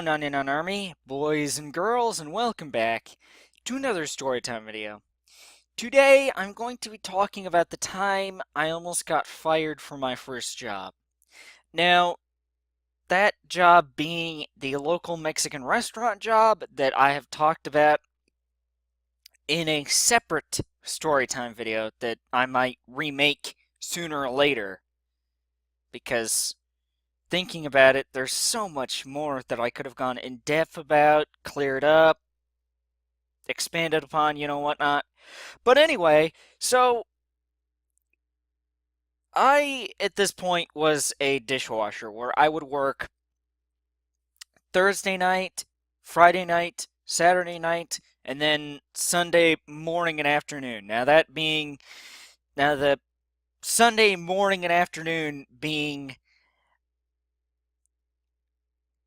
Hello, 99 Army, boys and girls, and welcome back to another Storytime video. Today, I'm going to be talking about the time I almost got fired from my first job. Now, that job being the local Mexican restaurant job that I have talked about in a separate Storytime video that I might remake sooner or later, because thinking about it, there's so much more that I could have gone in depth about, cleared up, expanded upon, whatnot. But anyway, so I, at this point, was a dishwasher where I would work Thursday night, Friday night, Saturday night, and then Sunday morning and afternoon. Now the Sunday morning and afternoon being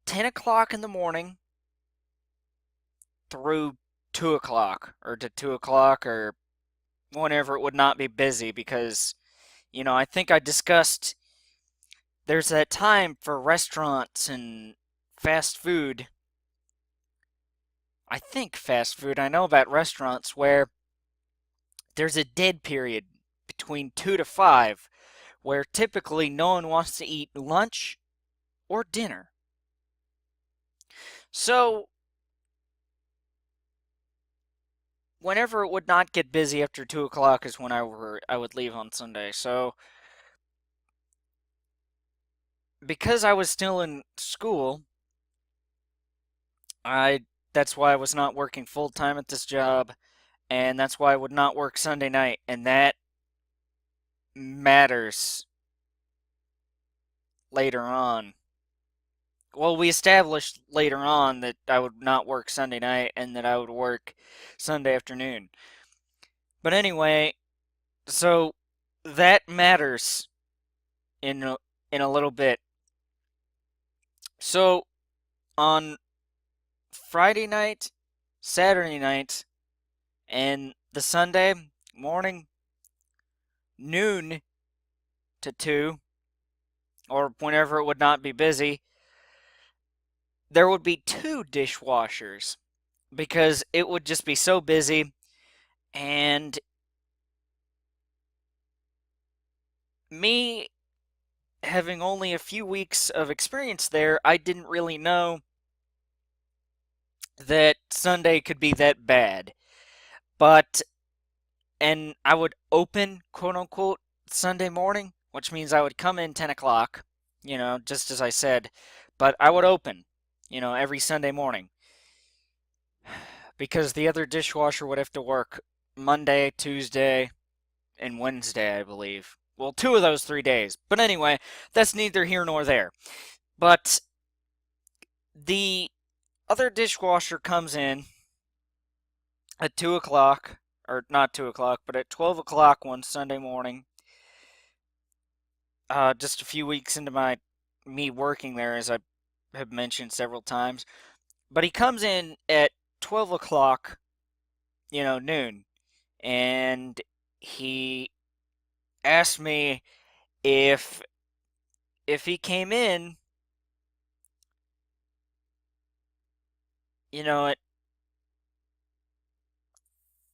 10 o'clock in the morning through 2 o'clock, or to 2 o'clock, or whenever it would not be busy, because I think I discussed there's that time for restaurants and fast food. I think fast food, I know about restaurants where there's a dead period between 2 to 5 where typically no one wants to eat lunch or dinner. So, whenever it would not get busy after 2 o'clock is when I would leave on Sunday. So, because I was still in school, I that's why I was not working full time at this job, and that's why I would not work Sunday night, and that matters later on. Well, we established later on that I would not work Sunday night and that I would work Sunday afternoon. But anyway, so that matters in a little bit. So on Friday night, Saturday night, and the Sunday morning, noon to 2, or whenever it would not be busy, there would be 2 dishwashers because it would just be so busy. And me having only a few weeks of experience there, I didn't really know that Sunday could be that bad. But, and I would open, quote unquote, Sunday morning, which means I would come in 10 o'clock, just as I said, but I would open, every Sunday morning. Because the other dishwasher would have to work Monday, Tuesday, and Wednesday, I believe. Well, 2 of those 3 days. But anyway, that's neither here nor there. But the other dishwasher comes in at 2 o'clock, or not 2 o'clock, but at 12 o'clock one Sunday morning. Just a few weeks into me working there, as I have mentioned several times. But he comes in at 12 o'clock, noon, and he asked me if he came in, at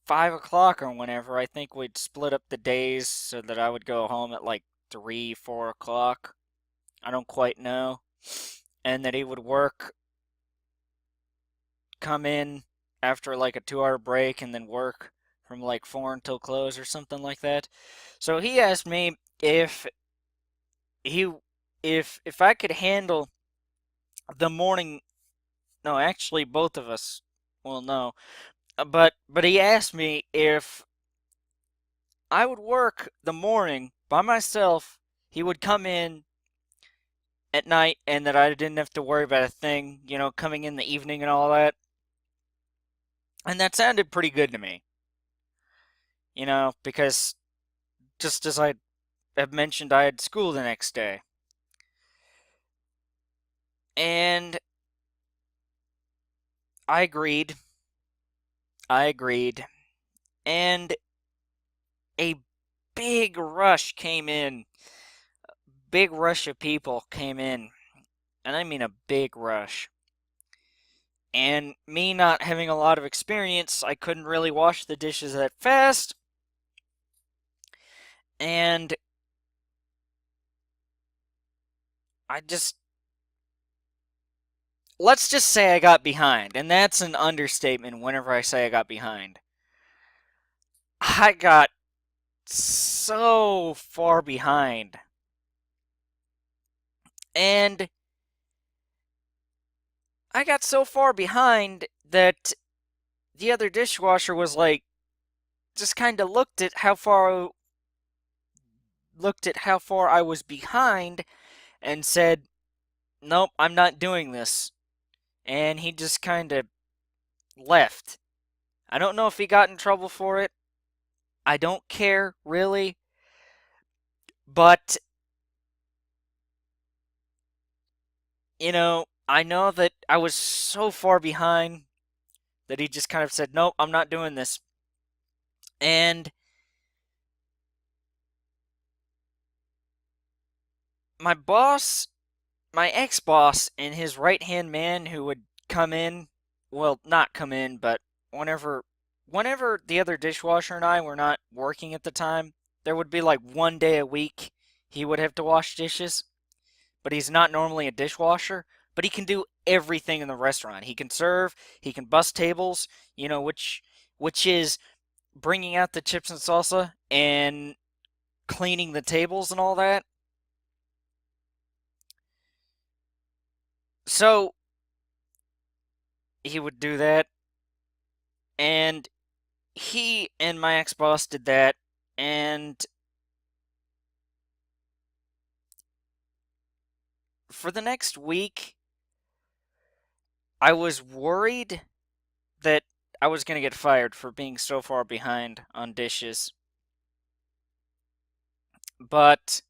5 o'clock or whenever. I think we'd split up the days so that I would go home at like 3, 4 o'clock. I don't quite know. And that he would come in after like a 2-hour break and then work from like 4 until close or something like that. So he asked me he if I could handle the morning. No, actually both of us. Well, no. But he asked me if I would work the morning by myself. He would come in at night and that I didn't have to worry about a thing, coming in the evening and all that. And that sounded pretty good to me, because just as I have mentioned, I had school the next day. And I agreed. I agreed. And a big rush came in. Big rush of people came in. And I mean a big rush. And me not having a lot of experience, I couldn't really wash the dishes that fast. And I just, let's just say I got behind. And that's an understatement whenever I say I got behind. I got so far behind. And I got so far behind that the other dishwasher was like, just kind of looked at how far I was behind and said, "Nope, I'm not doing this." And he just kind of left. I don't know if he got in trouble for it. I don't care, really. But, I know that I was so far behind that he just kind of said, "Nope, I'm not doing this." And my boss, my ex-boss, and his right-hand man who would come in, well, not come in, but whenever the other dishwasher and I were not working at the time, there would be like 1 day a week he would have to wash dishes, but he's not normally a dishwasher, but he can do everything in the restaurant. He can serve, he can bus tables, which is bringing out the chips and salsa and cleaning the tables and all that. So he would do that, and he and my ex-boss did that, and for the next week, I was worried that I was going to get fired for being so far behind on dishes. But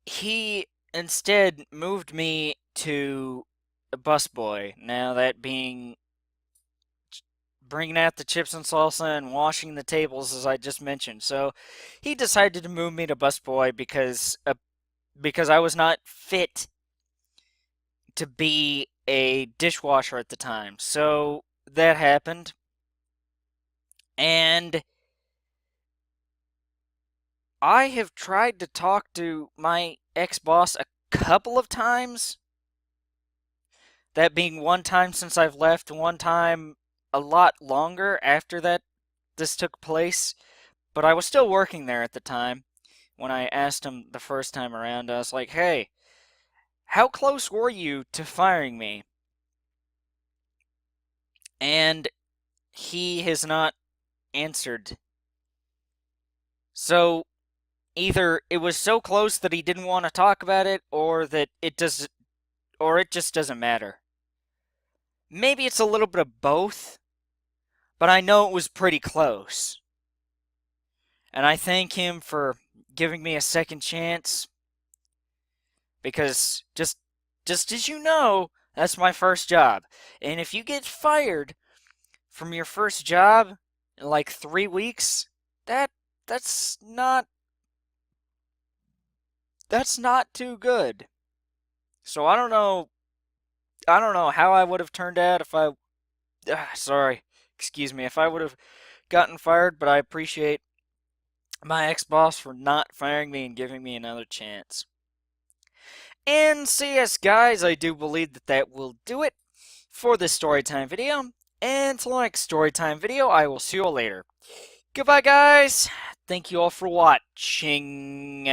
he instead moved me to a busboy. Now, that being bringing out the chips and salsa and washing the tables, as I just mentioned. So he decided to move me to busboy because I was not fit to be a dishwasher at the time. So that happened. And I have tried to talk to my ex-boss a couple of times. That being one time since I've left, one time a lot longer after that this took place. But I was still working there at the time. When I asked him the first time around, I was like, "Hey, how close were you to firing me?" And he has not answered. So either it was so close that he didn't want to talk about it, or it just doesn't matter. Maybe it's a little bit of both, but I know it was pretty close. And I thank him for giving me a second chance because just as you know, that's my first job. And if you get fired from your first job in like 3 weeks, that that's not that's not too good. So I don't know how I would have turned out if sorry, excuse me, if I would have gotten fired, but I appreciate my ex-boss for not firing me and giving me another chance. And so yes, guys, I do believe that that will do it for this storytime video. And until the next storytime video, I will see you all later. Goodbye, guys. Thank you all for watching.